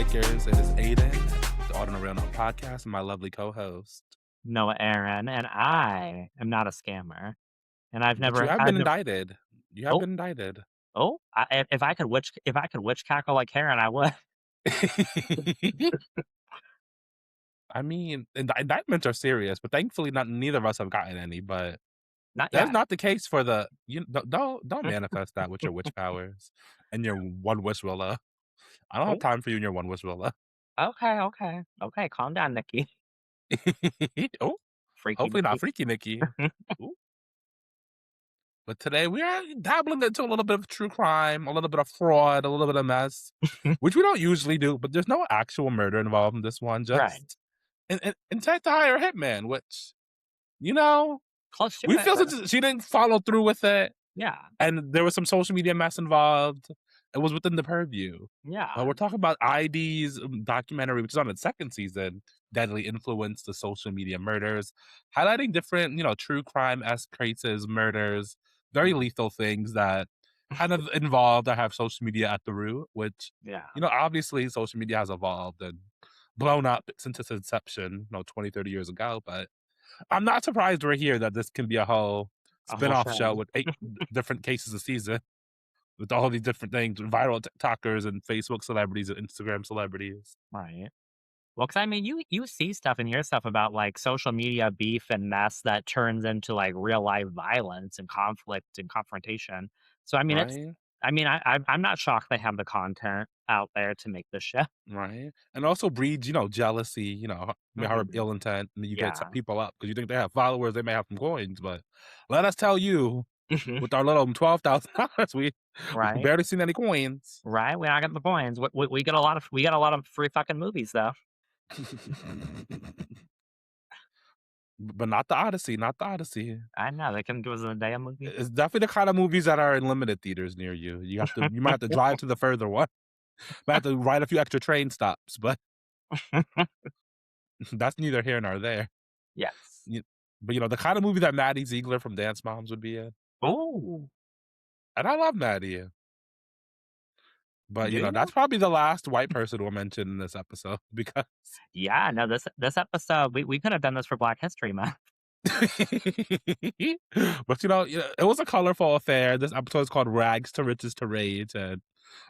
Makers. It is Aiden, the Auto Real podcast, and my lovely co-host. Noah Aaron, and I am not a scammer, and I've But you never have been I've never indicted. You have oh, been indicted. if I could witch cackle like Karen, I would. I mean, indictments are serious, but thankfully, not neither of us have gotten any. But Not that's yet. not the case for the you. Don't manifest that with your witch powers and your one wish Willa. I don't have Oh, time for you and your one wish Willa. okay, calm down, Nikki. Oh, Freaky hopefully not Nikki. freaky Nikki. Ooh. But today we are dabbling into a little bit of true crime, a little bit of fraud, a little bit of mess, which we don't usually do. But there's no actual murder involved in this one. Right. Just intent to hire a hitman, which you know Close to we it, feel but since she didn't follow through with it, yeah. and there was some social media mess involved. It was within the purview. Yeah. We're talking about ID's documentary, which is on its second season, Deadly Influence, the social media murders, highlighting different, true crime esque cases, murders, very Mhm. lethal things that kind of involved that have social media at the root, which, Yeah. obviously social media has evolved and blown up since its inception, 20, 30 years ago. But I'm not surprised we're here that this can be a whole A whole spin-off show show. with 8 different cases a season with all these different things, viral TikTokers and Facebook celebrities and Instagram celebrities. Right. Well, because I mean, you see stuff and hear stuff about, like, social media beef and mess that turns into, like, real life violence and conflict and confrontation. So, I mean, Right? I'm not shocked they have the content out there to make this show. Right? And also breeds, jealousy, her Mhm. ill intent, and you get Yeah. people up because you think they have followers, they may have some coins, but let us tell you, Mhm. with our little $12,000, we Right? barely seen any coins. Right? We're not getting the points. We get a lot of free fucking movies, though. But not the Odyssey, not the Odyssey. I know, they can give us a damn movie. It's definitely the kind of movies that are in limited theaters near you. You might have to drive to the further one. Might have to ride a few extra train stops, but that's neither here nor there. Yes. You but, the kind of movie that Maddie Ziegler from Dance Moms would be in, Ooh. and I love Maddie, but, Do that's you? probably the last white person we'll mention in this episode because Yeah, no, this episode, we could have done this for Black History Month. but, it was a colorful affair. This episode is called Rags to Riches to Rage, and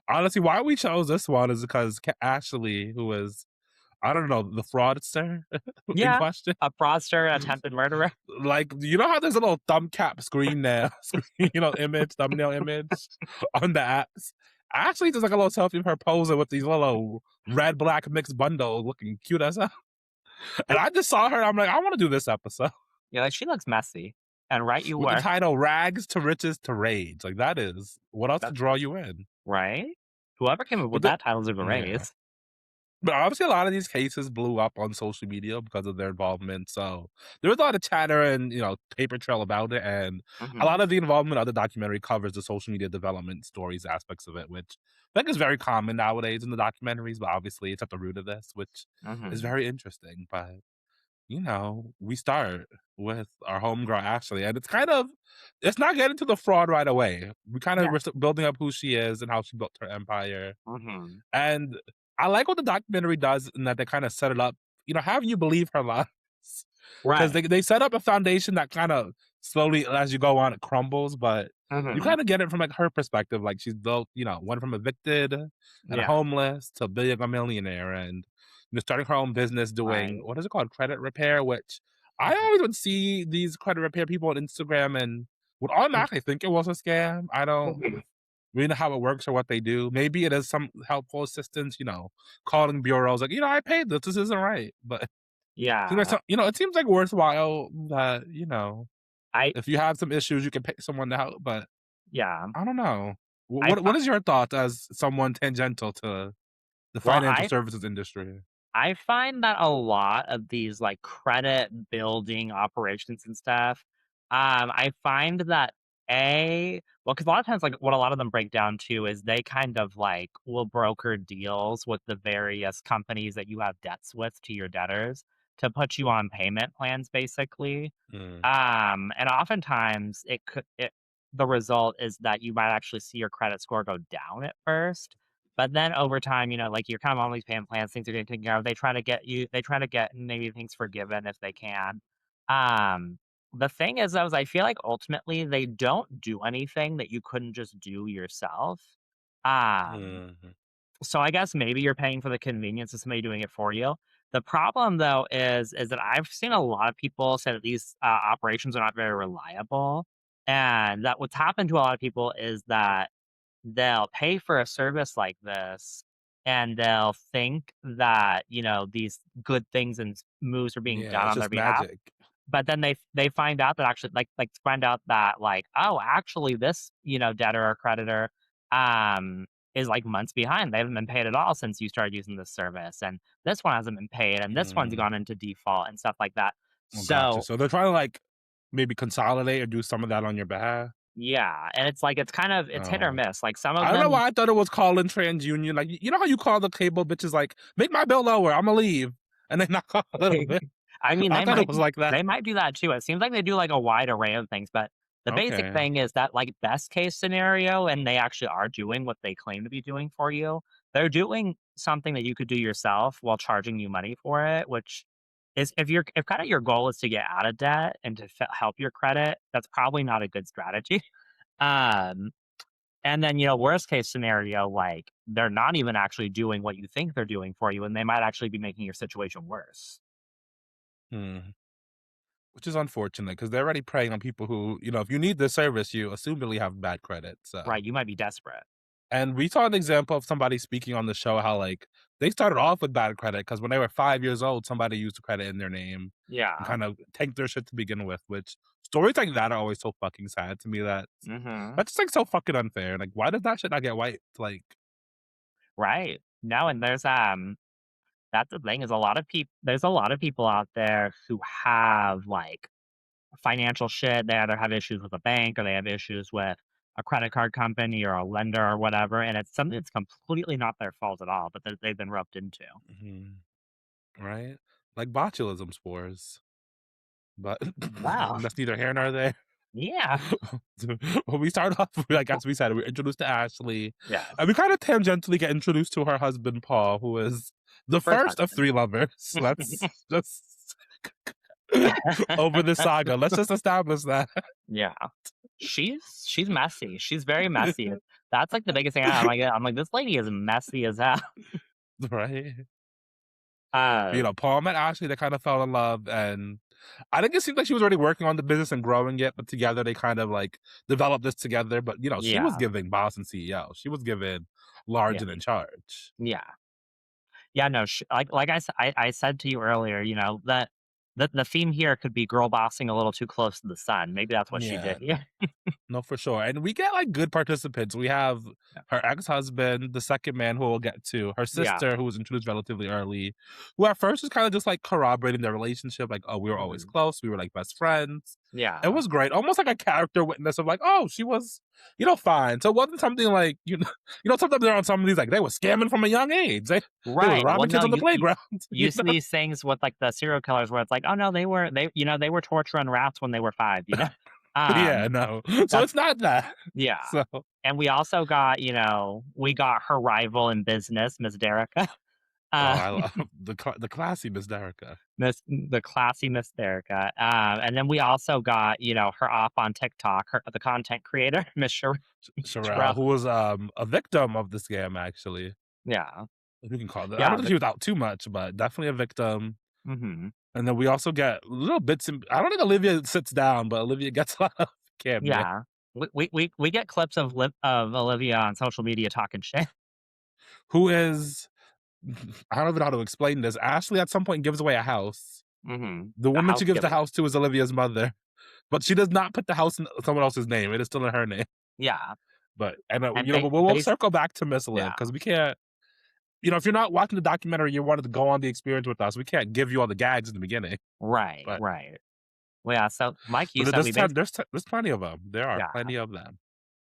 honestly, why we chose this one is because Ashley, who is, I don't know, the fraudster in Yeah. question. A fraudster, attempted murderer. Like, you know how there's a little thumb cap screen now, thumbnail image on the apps? Actually, there's like a little selfie of her posing with these little red black mixed bundle looking cute as hell. And Like, I just saw her. I'm like, I want to do this episode yeah, like, she looks messy, and right you with the were. title "Rags to Riches to Rage." Like that is what else to That's draw you in. right? Whoever came up with But the, that title deserves a yeah. raise. But obviously, a lot of these cases blew up on social media because of their involvement. So there was a lot of chatter and paper trail about it, and a lot Mhm. of the involvement of the documentary covers the social media development stories aspects of it, which I think is very common nowadays in the documentaries. But obviously, it's at the root of this, which is Mhm. very interesting. But we start with our homegirl Ashley, and it's not getting to the fraud right away. We kind of Yeah. we're still building up who she is and how she built her empire. Mhm. And I like what the documentary does in that they kinda set it up, have you believe her lies. 'Cause Right. they set up a foundation that kinda slowly, as you go on, it crumbles, but you Mhm. kinda get it from, like, her perspective, like, she's built, went from evicted and Yeah. homeless to being a millionaire and, starting her own business doing Right. what is it called? Credit repair, which I Mhm. always would see these credit repair people on Instagram and would automatically think it was a scam. I don't Mhm. we know how it works or what they do. Maybe it is some helpful assistance, calling bureaus like, I paid this. This isn't right. But Yeah. it seems like worthwhile that, I if you have some issues, you can pay someone to help. But yeah. I don't know. I What fi is your thought as someone tangential to the well, financial services industry? I find that a lot of these, like, credit building operations and stuff, I find that because a lot of times, like, what a lot of them break down to is they kind of, like, will broker deals with the various companies that you have debts with to your debtors to put you on payment plans, basically. Mm, And oftentimes the result is that you might actually see your credit score go down at first, But then over time, like you're kind of on these payment plans, things are getting taken care of. They try to get maybe things forgiven if they can. Um, the thing is I feel like ultimately they don't do anything that you couldn't just do yourself. Um, Mhm. so I guess maybe you're paying for the convenience of somebody doing it for you. The problem though is that I've seen a lot of people say that these operations are not very reliable, and that what's happened to a lot of people is that they'll pay for a service like this, and they'll think that these good things and moves are being Yeah, done it's on their just behalf, magic. but then they find out that actually find out that like, "Oh, actually this, debtor or creditor, um, is, like, months behind. They haven't been paid at all since you started using this service, and this one hasn't been paid, and this one's Mm. gone into default," and stuff like that. Oh, gotcha. So, So they're trying to, like, maybe consolidate or do some of that on your behalf? yeah, and it's like it's hit or Oh. miss. Like, some of I don't know them why I thought it was calling TransUnion, like, you know how you call the cable bitches like, "Make my bill lower, Imma leave," and they knock off a little bit? I mean, I thought it was like that. they might do that too. It seems like they do, like, a wide array of things, but the basic Okay. thing is that, like, best case scenario, and they actually are doing what they claim to be doing for you, they're doing something that you could do yourself while charging you money for it, which is if kinda your goal is to get out of debt and to help your credit, that's probably not a good strategy. Um, and then, worst case scenario, like, they're not even actually doing what you think they're doing for you, and they might actually be making your situation worse. Hmm. Which is unfortunate because 'cause they're already preying on people who, if you need this service, you assumedly have bad credit, so. Right, you might be desperate. And we saw an example of somebody speaking on the show how, like, they started off with bad credit because when they were 5 years old, somebody used the credit in their name and Yeah. kind of tanked their shit to begin with, which stories like that are always so fucking sad to me that Mhm. that's just, like, so fucking unfair, like, why does that shit not get wiped? Like, Right. No, and that's the thing is there's a lot of people out there who have, like, financial shit. They either have issues with a bank or they have issues with a credit card company or a lender or whatever, and it's something that's completely not their fault at all, but that they've been roped into. mhm, right? Like botulism spores, but Wow. that's neither here nor there. Yeah. When we start off, like as we said, we're introduced to Ashley, Yeah. and we kind of tangentially get introduced to her husband Paul, who is the First first of husband. three lovers. Let's just over the saga. Let's just establish that, Yeah. She's messy. She's very messy. That's, like, the biggest thing I'm like, "This lady is messy as hell." right? Um, Paul met Ashley. They kind of fell in love, and I think it seemed like she was already working on the business and growing it, but together they kind of like developed this together. But she was yeah, giving boss and CEO. She was giving yeah, large and in charge. yeah. Yeah, no, like I said to you earlier, that the theme here could be girl bossing a little too close to the sun. Maybe that's what she Yeah, did here. no, for sure. And we get like good participants. We have her ex husband, the second man who we'll get to, her Yeah. sister who was introduced relatively early, who at first was kind of just like corroborating their relationship. Like, oh, we were always Mhm. close. We were like best friends. It Yeah. was great. Almost like a character witness of like, oh, she was, fine. So it wasn't something like, sometimes there are some of these like they were scamming from a young age. They was Right. Well, robbing no, kids on the playground. you see these things with, like, the serial killers where it's like, "Oh, no, they were torturing rats when they were 5," you know? Yeah, Um, no. So that's it's not that. yeah. So And we also got, we got her rival in business, Miss Derica. oh, Uh I love the classy Miss Derica. The classy Miss Derica, and then we also got, her off on TikTok, the content creator, Miss Sherelle, Sherelle. who was a victim of the scam, actually. Yeah. If you can call that. I don't Yeah, think she was out too much, but definitely a victim. mhm. And then we also get little bits. I don't think Olivia sits down, but Olivia gets a lot of cameo. Yeah. We get clips of Olivia on social media talking shit. Who is I don't even know how to explain this. Ashley at some point gives away a house. Mhm. The A woman she house gives the giveaway. house to is Olivia's mother, but she does not put the house in someone else's name. It is still in her name. Yeah, But and but we'll base circle back to Miss Liv yeah, because we can't. If you're not watching the documentary, you wanted to go on the experience with us. We can't give you all the gags in the beginning, right, but right. Well, yeah, so, like you said, there's plenty of them. There are yeah. plenty of them.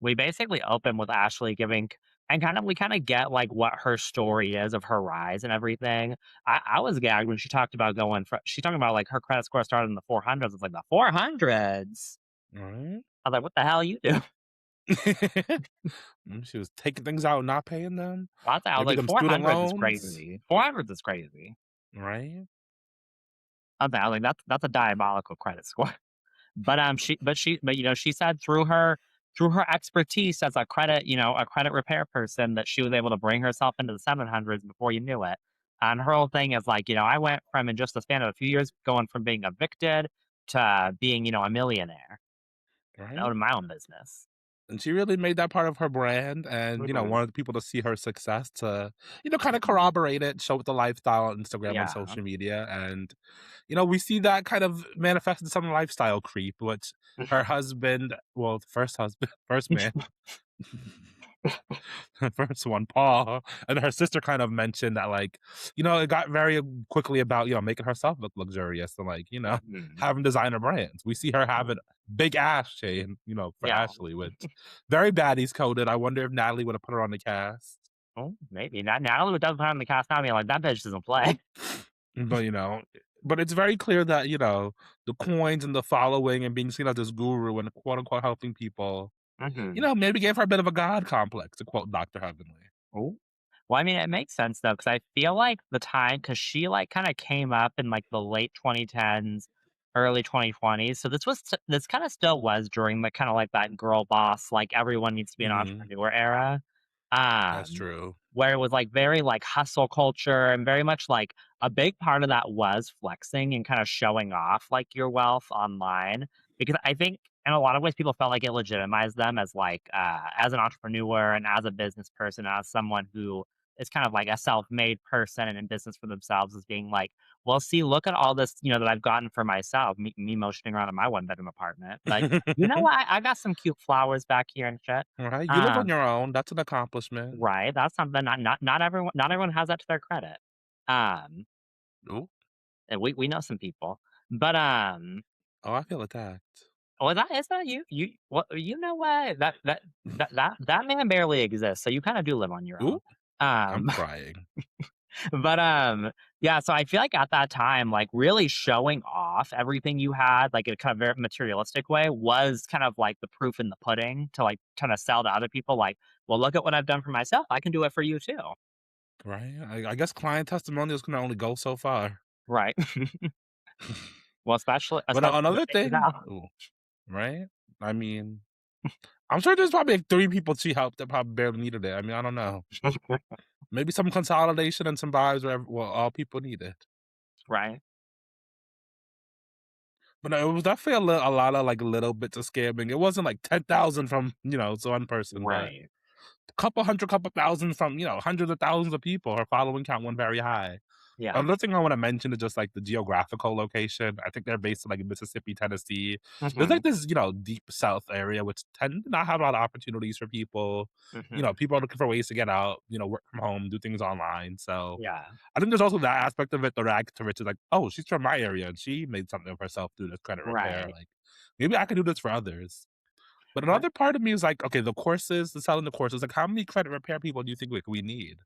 We basically open with Ashley giving and we kinda get, like, what her story is of her rise and everything. I was gagged when she talked about she's talking about, like, her credit score started in the 400s. It's like, "The 400s?" Right? I was like, "What the hell you do?" She was taking things out and not paying them. I was Maybe like, them student 400 is loans, crazy. 400 is crazy. right? I was like, that's a diabolical credit score. But you know, she said through her expertise as a credit, you know, a credit repair person that she was able to bring herself into the 700s before you knew it. And her whole thing is like, you know, I went from in just the span of a few years going from being evicted to being, you know, a millionaire and Right? owning my own business. And she really made that part of her brand and, Mhm, wanted people to see her success to, kind of mhm. corroborate it, show it the lifestyle on Instagram, on Yeah. social media. And, we see that kind of manifested some lifestyle creep, which her husband, well, the first husband, first man, first one, Paul, and her sister kind of mentioned that, like, it got very quickly about, making herself look luxurious and, like, Mhm. having designer brands. We see her having big ass chain, for Yeah. Ashley, which very baddies coded. I wonder if Natalie would have put her on the cast. Oh, maybe. Not Natalie doesn't put on the cast now being like, "That bitch doesn't play." But, but it's very clear that, the coins and the following and being seen as this guru and quote unquote helping people, Mhm. maybe gave her a bit of a god complex, to quote Dr. Heavenly. Ooh. Well, I mean, it makes sense though, because I feel like the time, because she like kind of came up in like the late 2010s, early 2020s. So this kind of still was during the kind of like that girl boss, like everyone needs to be an Hmm. entrepreneur era. That's Um, true. where it was like very like hustle culture and very much like a big part of that was flexing and kind of showing off like your wealth online. Because I think in a lot of ways people felt like it legitimized them as like as an entrepreneur and as a business person, as someone who is kind of like a self-made person and in business for themselves, as being like, well, see, look at all this, you know, that I've gotten for myself, me motioning around in my one bedroom apartment. Like, you know what? I got some cute flowers back here and shit. Right? You live on Um, your own. That's an accomplishment. right. That's something not everyone has that to their credit. Um, Ooh. and we know some people. But Oh, I feel attacked. well, that is that you well, you know what? That man barely exists, so you kinda do live on your Ooh, own. I'm Um, crying. but, yeah, so I feel like at that time, like, really showing off everything you had, like, in a kind of very materialistic way was kind of like the proof in the pudding to, like, kinda sell to other people, like, "Well, look at what I've done for myself, I can do it for you too." Right? I guess client testimonials can only go so far. Right. Well, But especially the another things thing, now. ooh, right? I mean, I'm sure there's probably like 3 people she helped that probably barely needed it. I mean, I don't know. Maybe some consolidation and some vibes where all people needed. Right, But no, it was definitely a lot of like little bits of scamming. It wasn't like 10,000 from, one person, but right. couple hundred, couple thousand from, hundreds of thousands of people. Her following count went very high. Yeah. Another thing I wanna mention is just, like, the geographical location. I think they're based in, like, Mississippi, Tennessee. There's, like, Mhm, this, deep South area, which tend to not have a lot of opportunities for people. mhm. People are looking for ways to get out, work from home, do things online, so Yeah, I think there's also that aspect of it, the rag to riches, like, "Oh, she's from my area, and she made something of herself through this credit repair, right, like, maybe I can do this for others." But right, another part of me is like, okay, the selling the courses, like, how many credit repair people do you think, like, we need?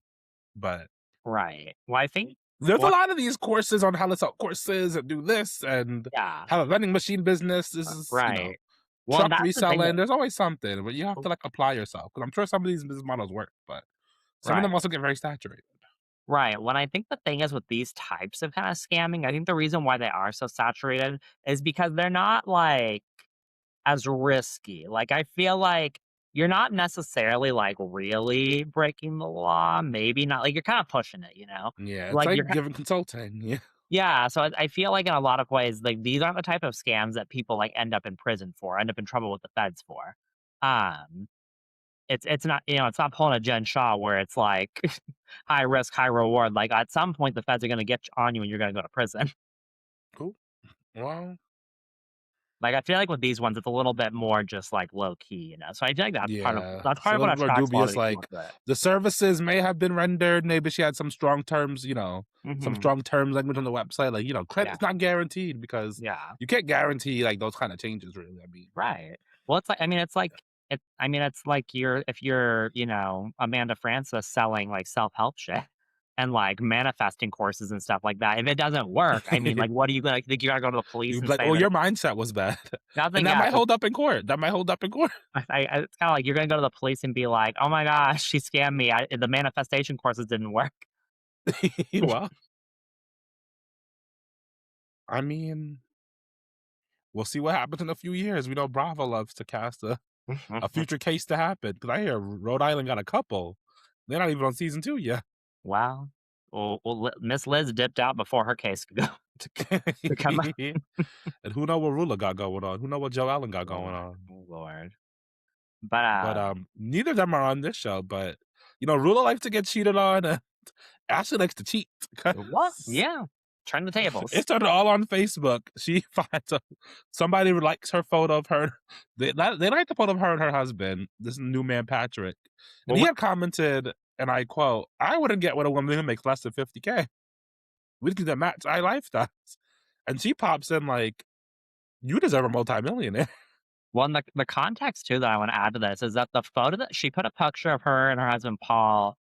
But right. Well, I think there's a what lot of these courses on how to sell courses and do this and yeah, have a vending machine business. This is, right. Well, and truck that's the thing reselling. that There's always something, but you have to like apply yourself. Because I'm sure some of these business models work, but some of them right, also get very saturated. right. When I think the thing is with these types of kinda scamming, I think the reason why they are so saturated is because they're not, like, as risky. Like, I feel like you're not necessarily, like, really breaking the law, maybe not, like, you're kinda pushing it, you know? Yeah, it's Like, like giving consulting. Yeah. yeah, so I feel like in a lot of ways, like, these aren't the type of scams that people, like, end up in prison for, end up in trouble with the feds for. Um, it's not, you know, it's not pulling a Jen Shaw where it's like high risk, high reward. Like, at some point, the feds are gonna get on you and you're gonna go to prison. Cool. Well, Like, I feel like with these ones, it's a little bit more just, like, low key, you know? So I feel like yeah. that's It's part a of what little more attracts a lot of dubious. these people Like to it. the services may have been rendered. Maybe she had some strong terms, some Mhm. strong terms language on the website. Like, Yeah, credit's not guaranteed because yeah. you can't guarantee like those kind of changes, really. I mean, Right. Well, it's like I mean, it's like it's like you're if you're, you know, Amanda Frances selling, like, self-help shit. and like manifesting courses and stuff like that. If it doesn't work, I mean, like, what are you gonna think? You gotta go to the police You'd be and like, say "Well, that your mindset was bad," and nothing. that Yeah, might hold up in court. That might hold up in court. it's kind of like you're gonna go to the police and be like, "Oh my gosh, she scammed me. The manifestation courses didn't work." Well, I mean, we'll see what happens in a few years. We know Bravo loves to cast a future case to happen because I hear Rhode Island got a couple. They're not even on season 2 yet. Wow. Miss Liz dipped out before her case could go to come out. And who know what Rula got going on? Who know what Joe Allen got going Lord, on? oh Lord. But But neither of them are on this show. But Rula likes to get cheated on. And Ashley likes to cheat. what? Yeah, turn the tables. It started all on Facebook. She finds somebody likes her photo of her. They like the photo of her and her husband, this new man Patrick, and Well, he had commented, and I quote, "I wouldn't get with a woman who makes less than $50K. We can match our lifestyles." And she pops in like, "You deserve a multimillionaire." Well, and the context too that I want to add to this is that the photo that she put a picture of her and her husband Paul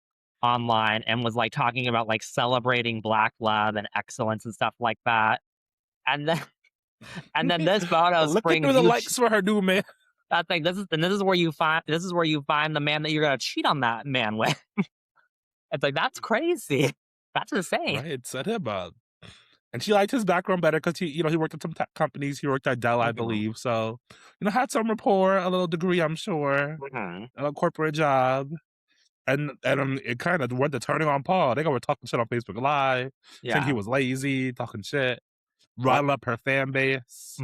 online and was like talking about like celebrating black love and excellence and stuff like that. And then this photo Look springs through the you likes for her new man. that's like this is where you find the man that you're gonna cheat on that man with. It's like that's crazy. That's insane. Right, set him up. And she liked his background better because he worked at some tech companies. He worked at Dell, I believe. So, had some rapport, a little degree, I'm sure, a corporate job. And it kind of went to turning on Paul. They were talking shit on Facebook Live, saying he was lazy, talking shit, riling up her fan base.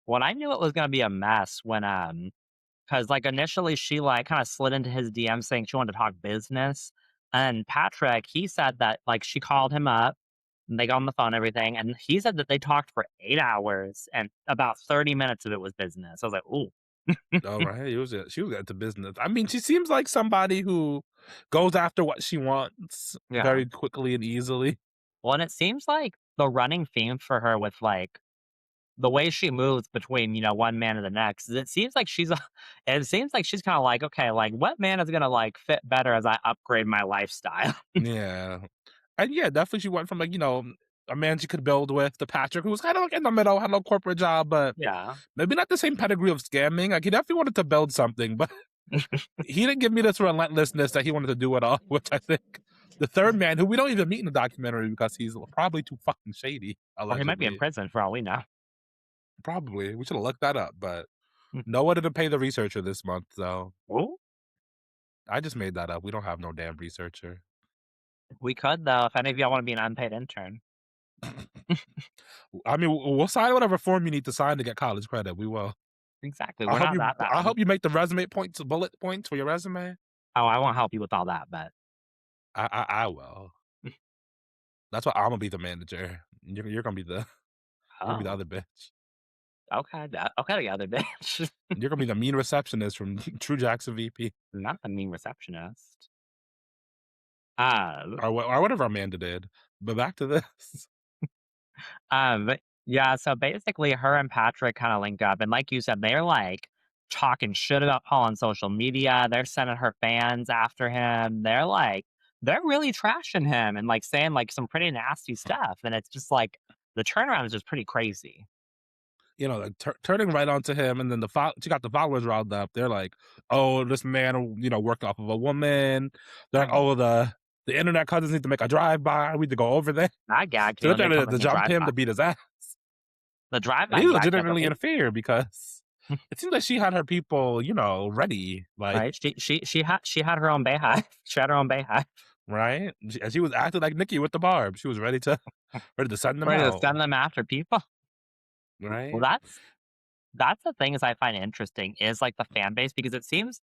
When I knew it was gonna be a mess when because like initially she like kind of slid into his DM saying she wanted to talk business. And Patrick, he said that like she called him up and they got on the phone, and everything, and he said that they talked for 8 hours and about 30 minutes of it was business. I was like, ooh. Oh, right. She was into business. I mean, she seems like somebody who goes after what she wants Yeah. very quickly and easily. Well, and it seems like the running theme for her with like the way she moves between, one man and the next, it seems like she's kind of like, okay, like what man is gonna like fit better as I upgrade my lifestyle? Yeah. And yeah, definitely she went from like, a man she could build with to Patrick, who was kind of like in the middle, had no corporate job, but Yeah. maybe not the same pedigree of scamming. Like he definitely wanted to build something, but he didn't give me this relentlessness that he wanted to do it all, which I think the third man, who we don't even meet in the documentary because he's probably too fucking shady. Or he might be in Allegedly. prison for all we know. Probably. We should have looked that up, but Hmm. no one didn't pay the researcher this month, so Ooh. I just made that up. We don't have no damn researcher. We could though, if any of y'all want to be an unpaid intern. I mean, we'll sign whatever form you need to sign to get college credit. We will. Exactly. I We're hope not you. that bad. I hope you make the resume bullet points for your resume. Oh, I won't help you with all that, but I will. That's why I'm gonna be the manager. You're gonna be the other bitch. Okay, the other bitch. You're gonna be the mean receptionist from True Jackson VP. Not the mean receptionist. Or whatever Amanda did. But back to this. But yeah, so basically her and Patrick kind of linked up, and like you said, they're like talking shit about Paul on social media. They're sending her fans after him. They're really trashing him and like saying like some pretty nasty stuff. And it's just like the turnaround is just pretty crazy. Like turning right onto him, and then she got the followers riled up. They're like, "Oh, this man, worked off of a woman." They're like, "Oh, the internet cousins need to make a drive-by. We need to go over there." I gagged So him. they're trying to jump him to beat his ass. The drive-by. And he legitimately in fear because it seems like she had her people, ready. Like, right? She had her own Bayhive. She had her own Bayhive. Right? And she was acting like Nikki with the barb. She was ready to send them Ready to out. send them after people. Right? Well, that's the things I find interesting is like the fan base because it seems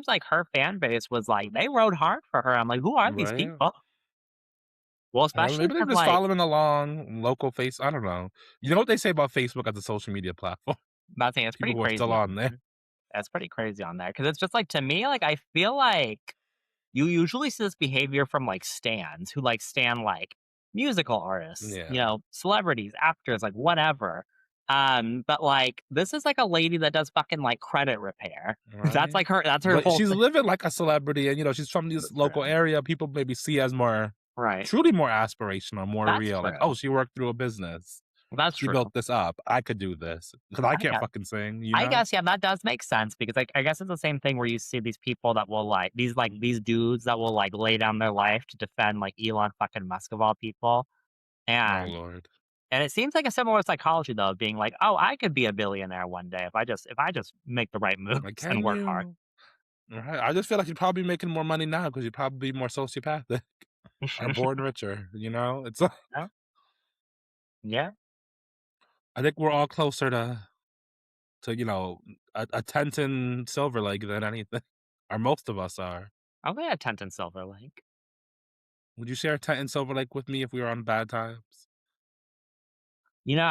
like her fan base was like they rode hard for her. I'm like, who are these Right. people? Well, especially Maybe they're from, just like, following along local face. I don't know. You know what they say about Facebook as a social media platform? I think it's pretty People who are crazy. still on there. That's pretty crazy on there because it's just like to me, like I feel like you usually see this behavior from like stans who like stan like musical artists, Yeah. celebrities, actors, like whatever. But like this is like a lady that does fucking like credit repair. That's Right? like her. That's her But whole she's thing. living like a celebrity, and she's from this That's local true. area. People maybe see as more Right. truly more aspirational, more That's real. Like, true. oh, she worked through a business. That's She true. built this up. I could do this because I I can't guess. fucking sing, you I know? guess, yeah, that does make sense because, like, I guess it's the same thing where you see these people that will, these dudes that will, like, lay down their life to defend, like, Elon fucking Musk of all people, Oh and Lord. and it seems like a similar psychology, though, of being like, "Oh, I could be a billionaire one day if I just make the right moves Like, and can work hard." you? Right. I just feel like you'd probably be making more money now because you'd probably be more sociopathic or born richer, you know? It's Yeah. Yeah. I think we're all closer to, you know, a Tenton Silver Lake than anything. Or most of us are. I'm gonna attempt in Silver Lake. Would you share a Tenton Silver Lake with me if we were on bad times? You know,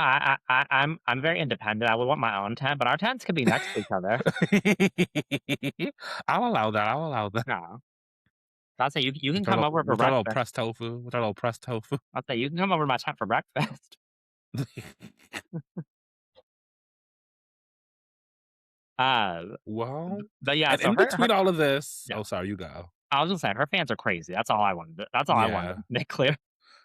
I'm very independent. I would want my own tent, but our tents could be next to each other. I'll allow that. I'll allow that. No. I'll say you can With our come little, over for with our little breakfast. pressed tofu. With our little pressed tofu. I'll say you can come over to my tent for breakfast. Uh, Well, but yeah, and so in her between all of this, yeah, oh, sorry, you go. I was just saying her fans are crazy. That's all I wanted Yeah. to make clear.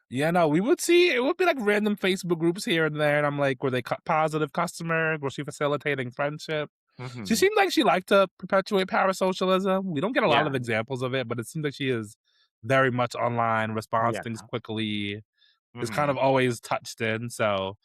Yeah, no, we would see it would be like random Facebook groups here and there, and I'm like, were they positive customer? Was she facilitating friendship? She Mhm. seemed like she liked to perpetuate parasocialism. We don't get a lot Yeah. of examples of it, but it seems like she is very much online, responds Yeah. things quickly, is kind of Mhm. always touched in. So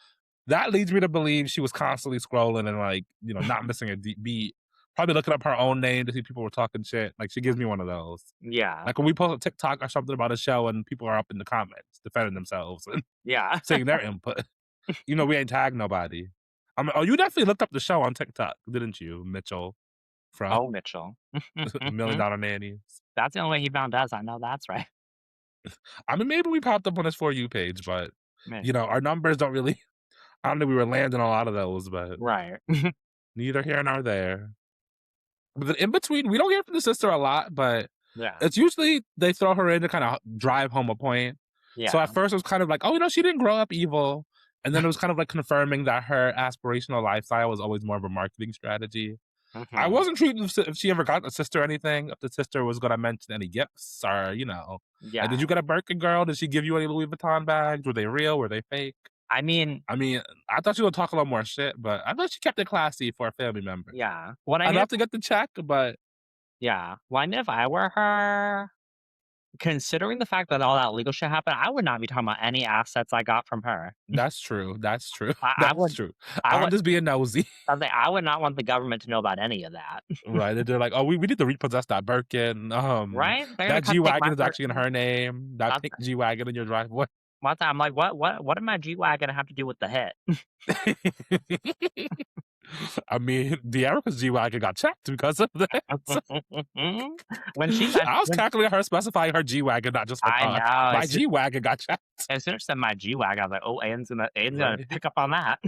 that leads me to believe she was constantly scrolling and like, you know, not missing a deep beat. Probably looking up her own name to see people were talking shit. Like she gives me one of those. Yeah. Like when we post a TikTok or something about a show and people are up in the comments defending themselves and Yeah. saying their input. You know, we ain't tagged nobody. Oh, you definitely looked up the show on TikTok, didn't you, Mitchell from Oh, Mitchell. Million Dollar Nannies? That's the only way he found us. I know that's right. I mean, maybe we popped up on his For You page, but, you Maybe. know, our numbers don't really I don't think we were landing a lot of those, but Right. neither here nor there. But then in between, we don't hear from the sister a lot, but Yeah. it's usually they throw her in to kinda drive home a point. So Yeah. at first it was kind of like, "Oh, you know, she didn't grow up evil." And then it was kind of like confirming that her aspirational lifestyle was always more of a marketing strategy. I Mhm. wasn't sure if she ever got a sister or anything, if the sister was gonna mention any gifts or, you know. Like, did Yeah. you get a Birkin girl? Did she give you any Louis Vuitton bags? Were they real? Were they fake? I mean, I mean, I thought she would talk a lot more shit, but I thought she kept it classy for a family member. yeah. What I I'd mean if love to get the check, but yeah. Well, I mean if I were her, considering the fact that all that legal shit happened, I would not be talking about any assets I got from her. that's true. That's true. I That's would true. I I'm would just being nosy, I would not want the government to know about any of that. right? And they're like, "Oh, we need to repossess that Birkin. Right? They're gonna That come G take my wagon is actually in person. her name. That That's pink G wagon in your driveway." one time I'm like, what did my G-Wagon have to do with the hit? I mean, De'Erica's G-Wagon got checked because of that. When she said I was when calculating her specifying her G-Wagon, not just her I car. know, My G-Wagon got checked. as soon as she said my G-Wagon, I was like, "Oh, Aiden's gonna Right. pick up on that."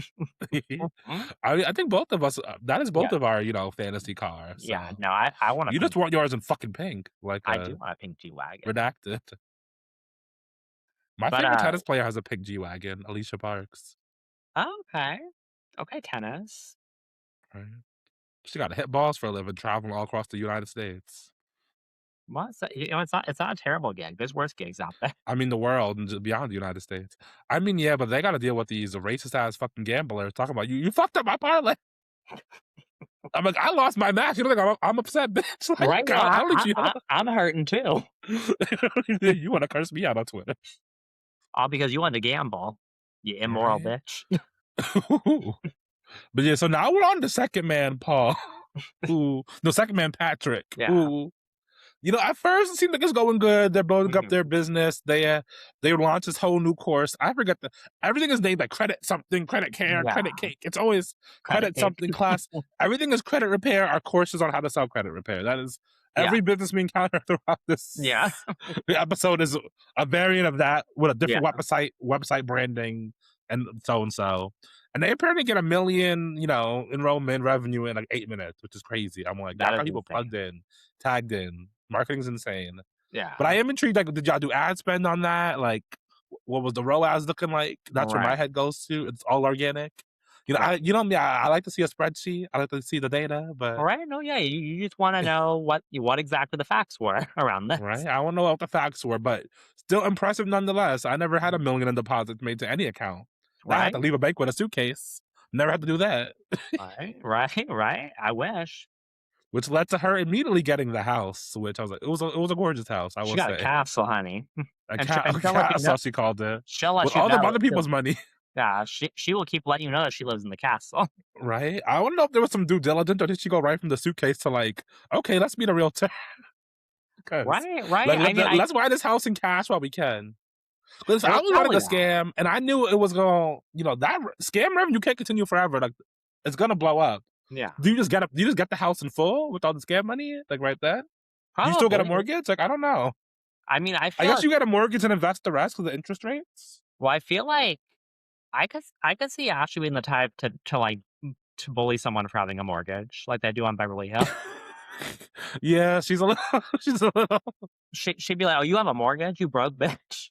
I think both of us, that is both Yeah, of our, you know, fantasy cars. yeah, So no, I want a you pink just want yours in fucking pink, like I do want a pink G-Wagon. redacted. My But, favorite tennis player has a pink G-Wagon, Alicia Parks. okay. Okay, tennis. Right. She got to hit balls for a living, traveling all across the United States. Well, it's not a terrible gig. There's worse gigs out there. I mean, the world and just beyond the United States. I mean, yeah, but they got to deal with these racist ass fucking gamblers talking about you fucked up my parlay. I'm like, I lost my match. You know, like I'm upset, bitch. Right? Like, No, I'll let you. I'm hurting too. You want to curse me out on Twitter? All because you wanted to gamble, you immoral Right. bitch. But yeah, so now we're on the second man, Paul. Second man, Patrick. Yeah. You know, at first it seemed like it's going good. They're building up Mhm. their business. They launched this whole new course. I forget everything is named like credit something, credit care, Yeah. credit cake. It's always Credit credit cake. something class. Everything is credit repair. Our courses on how to sell credit repair. That is Yeah. every business we encounter throughout this Yeah. episode is a variant of that with a different Yeah. website branding and so and so. And they apparently get 1 million, you know, enrollment revenue in like 8 minutes, which is crazy. I'm like, y'all That is got people insane. plugged in, tagged in. Marketing's insane. Yeah. But I am intrigued. Like, did y'all do ad spend on that? Like, what was the ROAS looking like? That's where my Right. head goes to. It's all organic. You know me, I like to see a spreadsheet. I like to see the data, but Right? No, yeah, you just wanna know what exactly the facts were around right? this. I wanna know what the facts were, but still impressive nonetheless. I never had 1,000,000 in deposits made to any account. I had to Right? leave a bank with a suitcase. Never had to do that, Right, right, right, I wish. which led to her immediately getting the house, which I was like, it was a gorgeous house, I She will got a say. castle, honey, A and cat, a she'll let you cat, know so she called it, she'll with let you all the know other she'll people's money, yeah, she will keep letting you know that she lives in the castle. right? I wanna know if there was some due diligence, or did she go right from the suitcase to like, okay, let's meet a realtor, 'cause Right, right, like I mean, let's buy this house in cash while we can. Listen, it I was was running probably a that. scam, and I knew it was going. That scam revenue can't continue forever. Like, it's gonna blow up. Yeah, Do you just get the house in full with all the scam money, like right then? Do you still get a probably. mortgage? Like, I don't know. I mean, I I feel guess like you get a mortgage and invest the rest of the interest rates. well, I feel like I could see Ashley being the type to bully someone for having a mortgage like they do on Beverly Hills. Yeah, she's a little. She's a little. She'd be like, "Oh, you have a mortgage, you broke bitch.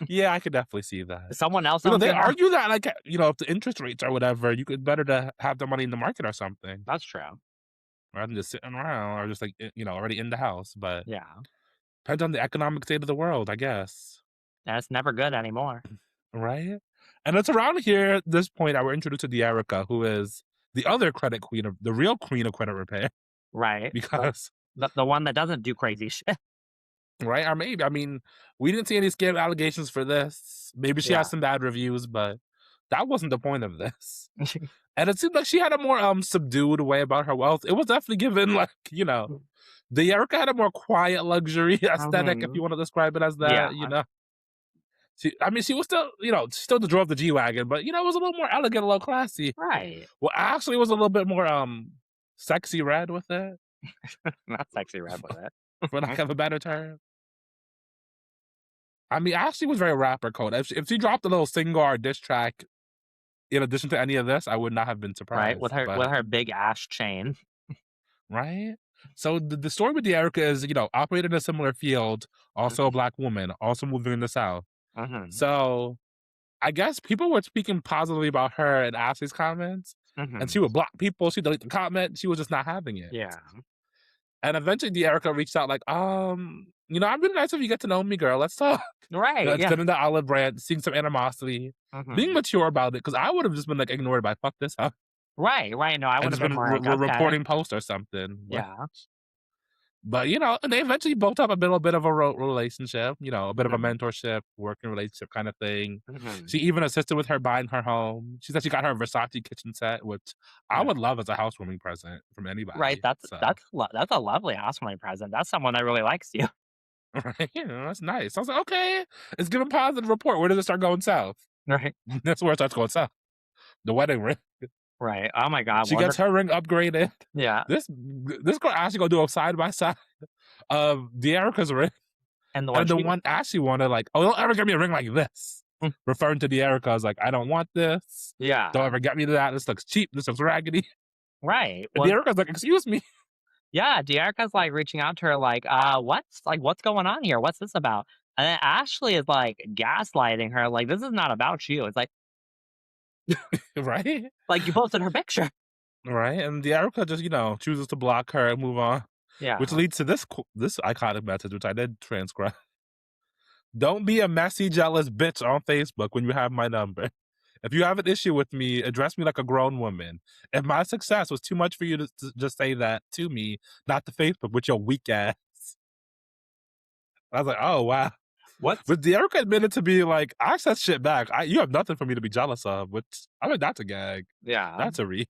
Yeah, I could definitely see that. Someone else owns They your house." argue that like if the interest rates or whatever, you could better to have the money in the market or something That's true. rather than just sitting around or just like already in the house. But Yeah, depends on the economic state of the world, I guess. that's never good anymore. Right? And it's around here, this point, that we're introduced to Dearica, who is the other credit queen of the real queen of credit repair. Right. Because, The one that doesn't do crazy shit. right? Or maybe, I mean, we didn't see any scam allegations for this. Maybe she has Yeah. some bad reviews, but that wasn't the point of this. And it seemed like she had a more subdued way about her wealth. It was definitely given like, Dearica had a more quiet luxury aesthetic, if you Mhm. want to describe it as Yeah. that. She was still, still drove the G Wagon, but it was a little more elegant, a little classy. Right. Well, actually, it was a little bit more sexy red with it, Not sexy red with it. for lack of a better term. I mean, Ashley was very rapper code. If she dropped a little single or diss track in addition to any of this, I would not have been Right, surprised. with But her big ash chain. right, so the story with Dearica is operated in a similar field, also a Mhm. black woman, also moving in the South. Mhm. So I guess people were speaking positively about her in Ashley's comments, and she Mhm. would block people. She'd delete the comment. She was just not having it. Yeah. And eventually, Dearica reached out like, I'm really nice if you get to know me, girl. Let's talk. Right, yeah. Extending the olive branch, seeing some animosity, being Mhm. mature about it, because I would have just been like ignored by fuck this up Right, right, no, I and would've just been been like, "Okay." reporting posts or something. But Yeah. and they eventually built up a little bit of a relationship, a bit of a Mhm. mentorship, working relationship kind of thing. Mhm. She even assisted with her buying her home. She said she got her a Versace kitchen set, which I Yeah. would love as a housewarming present from Right, anybody. that's So, that's lo that's a lovely housewarming present. That's someone that really likes you. right, that's nice. I was like, okay, it's giving positive report. Where does it start going south? Right. That's where it starts going south. The wedding ring. Right. Oh my god, She gets wonder her ring upgraded. yeah, This girl actually gonna do a side by side of Dearica's ring and the one and the she one Ashley wanted. Like, oh, don't ever get me a ring like this. mm, Referring to Dearica as like, I don't want this. Don't yeah, ever get me that. This looks cheap. This looks raggedy. right. And Well, Dearica's like, excuse me. yeah, Dearica's, like, reaching out to her like, what's going on here? What's this about?" And then Ashley is, like, gaslighting her, like, "This is not about you." It's Right? like, you posted her picture. Right? And Dearica just, chooses to block her and move on. Which Yeah. leads to this iconic message, which I did transcribe. Don't be a messy, jealous bitch on Facebook when you have my number. If you have an issue with me, address me like a grown woman. If my success was too much for you to just say that to me, not to Facebook with your weak ass. I was like, oh wow. What's But Dearica admitted to be like, I said shit back. You have nothing for me to be jealous of, which I mean that's a gag. yeah. That's a read.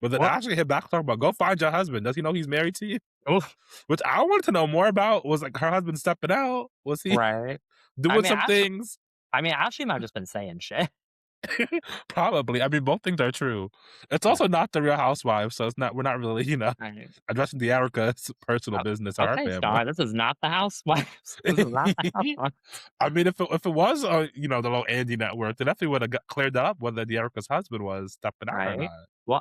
But then I What actually hit back talking about go find your husband. Does he know he's married to you? oof, Which I wanted to know more about was like her husband stepping out. Was he right. I doing mean, some Ashley things? Ashley might have just been saying shit. Probably. I mean, both things are true. It's Yeah. also not the Real Housewives, so we're not really, Right. addressing Dearica's personal O business or her okay, family. Star, this is not the housewives. This is not the housewives. I mean, if it was, the little Andy network, they definitely would have cleared that up whether Dearica's husband was stepping out or Right? not.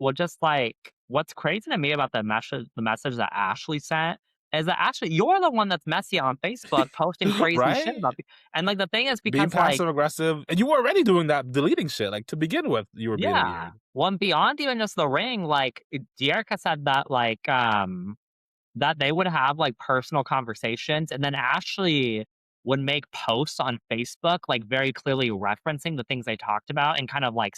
Well, just, like, what's crazy to me about the message that Ashley sent is that actually you're the one that's messy on Facebook posting crazy shit Right? about and, like, the thing is Being because, like passive aggressive, and you were already doing that, deleting shit. Like to begin with, you were being yeah. weird. Well, and beyond even just the ring, like, Dearica said that, like, that they would have, like, personal conversations, and then Ashley would make posts on Facebook, like, very clearly referencing the things they talked about and kind of, like,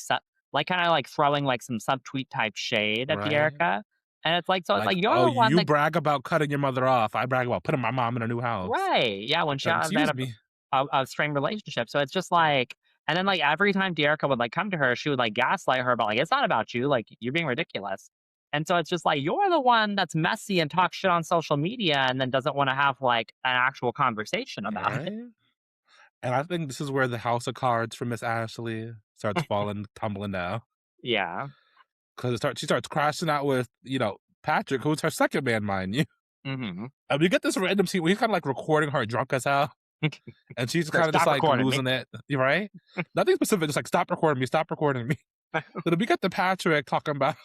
kinda, like, throwing, like, some subtweet type shade at Right? Dearica, and it's like so it's Like, like, you're oh, the one you that brag about cutting your mother off. I brag about putting my mom in a new house. right, yeah, when she they had Excuse me. a strained relationship, so it's just like and then, like, every time Dearica would, like, come to her, she would, like, gaslight her about, like, "It's not about you, like, you're being ridiculous." And so it's just like, you're the one that's messy and talks shit on social media and then doesn't wanna have, like, an actual conversation about it. Right? And I think this is where the house of cards for Miss Ashley starts falling, tumbling down. Yeah. Because she starts crashing out with, Patrick, who's her second man, mind you. Mhm. And we get this random scene where he's kind of like recording her drunk as hell. And she's So kind of just stop like recording me. losing it, right? Nothing specific, just like stop recording me, stop recording me. So then we get the Patrick talking about,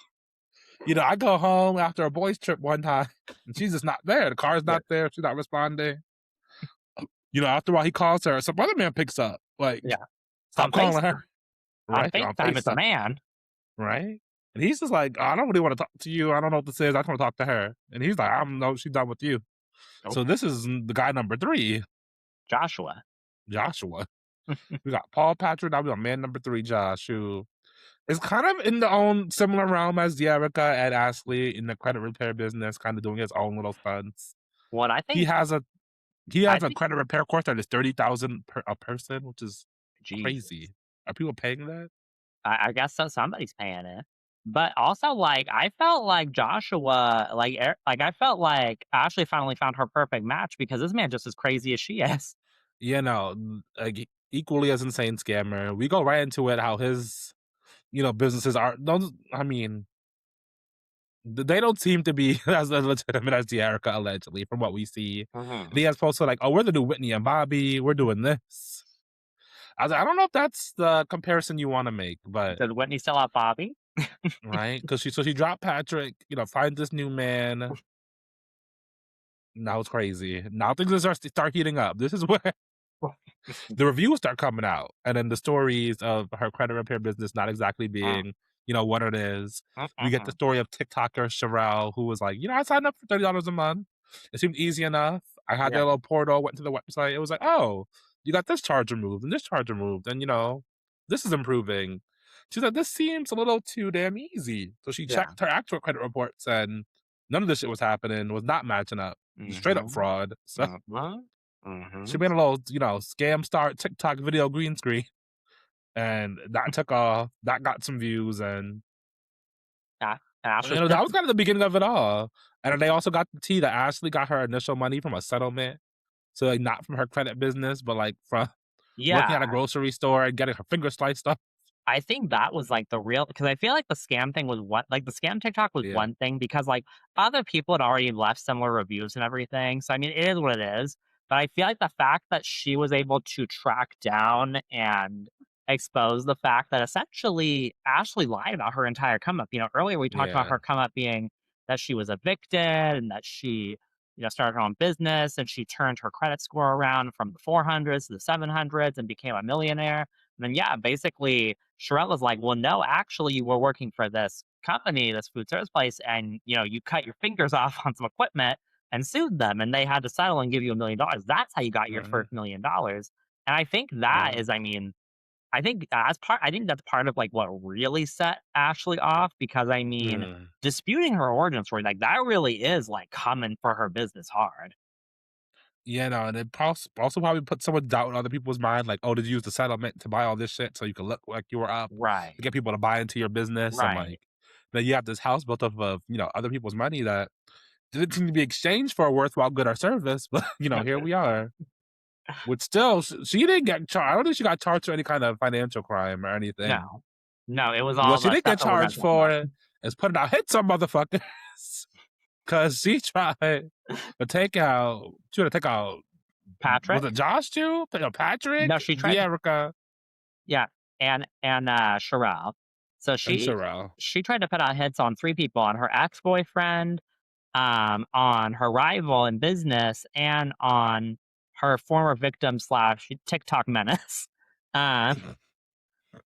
I go home after a boys' trip one time, and she's just not there. The car's Yeah. not there. She's not responding. After a while, he calls her. Some other man picks up. Like, Yeah. stop calling her. On Right? On FaceTime, it's a FaceTime. man. Right? And he's just like, I don't really want to talk to you. I don't know what this is. I just want to talk to her. And he's like, I don't know. She's done with you. Oh, So this is the guy number 3, Joshua. Joshua. We got Paul Patrick. Now we got man number 3, Josh, who is kind of in the own similar realm as Dearica and Ashley in the credit repair business, kind of doing his own little stunts. What He has a I think credit repair course that is 30,000 per a person, which is Jesus. crazy. Are people paying that? I guess so, somebody's paying it. But also, like, I felt like Joshua, I felt like Ashley finally found her perfect match because this man just as crazy as she is. Like equally as insane scammer. We go right into it. How his businesses are. Those, I mean, they don't seem to be as legitimate as Dearica allegedly, from what we see. And Mhm. he has posted like, "Oh, we're the new Whitney and Bobby. We're doing this." I was like, I don't know if that's the comparison you want to make, but Did Whitney sell out Bobby? right, because she dropped Patrick, find this new man. Now it's crazy. Now things are start heating up. This is where the reviews start coming out, and then the stories of her credit repair business not exactly Mm, being, what it is. We get the mm-mm. story of TikToker Sherelle, who was like, I signed up for $30 a month. It seemed easy enough. I had Yeah. that little portal, went to the website. It was like, oh, you got this charge removed and this charge removed, and this is improving. She said this seems a little too damn easy. So she Yeah. checked her actual credit reports, and none of this shit was happening. Was not matching up. Straight up Mhm. fraud. So Mhm. she Mhm. made a little, scam start TikTok video green screen, and that took off. That got some views, and Yeah. And Ashley's that pissed. was kind of the beginning of it all. And then they also got the tea that Ashley got her initial money from a settlement, so like not from her credit business, but like from working Yeah. at a grocery store and getting her finger sliced off. I think that was, like, the real because I feel like the scam thing was the scam TikTok was Yeah, one thing because, like, other people had already left similar reviews and everything, so, I mean, it is what it is, but I feel like the fact that she was able to track down and expose the fact that essentially Ashley lied about her entire come up, earlier we talked about yeah, her come up being that she was evicted and that she, started her own business and she turned her credit score around from the 400s to the 700s and became a millionaire. And then, yeah, basically, Sherelle was like, "Well, no, actually, you were working for this company, this food service place, and you cut your fingers off on some equipment and sued them, and they had to settle and give you $1 million. That's how you got your right, first $1 million." And I think that right. is, I mean, I think that's part of like what really set Ashley off because I mean, Mm. disputing her origin story, like that really is like coming for her business hard. Yeah, no, and it also probably put someone doubt in other people's mind, like, oh, did you use the settlement to buy all this shit so you could look like you were up to Right. get people to buy into your business? And Right. like, then you have this house built up of other people's money that didn't seem to be exchanged for a worthwhile good or service, but here we are. Which still, she didn't get charged. I don't think she got charged for any kind of financial crime or anything. No. No, it was What all she the did stuff get that we're gonna charged talk about. for is putting out hits on motherfuckers. Cause she tried to take out, was Patrick? it Josh too? Patrick, No, she tried to Dearica, yeah, and Sherelle. So and she Sherelle. she tried to put out hits on 3 people, on her ex-boyfriend, on her rival in business and on her former victim slash TikTok menace. Um,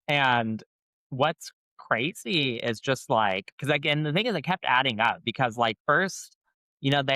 and what's crazy is just like, because again, the thing is, it kept adding up because, like, first, first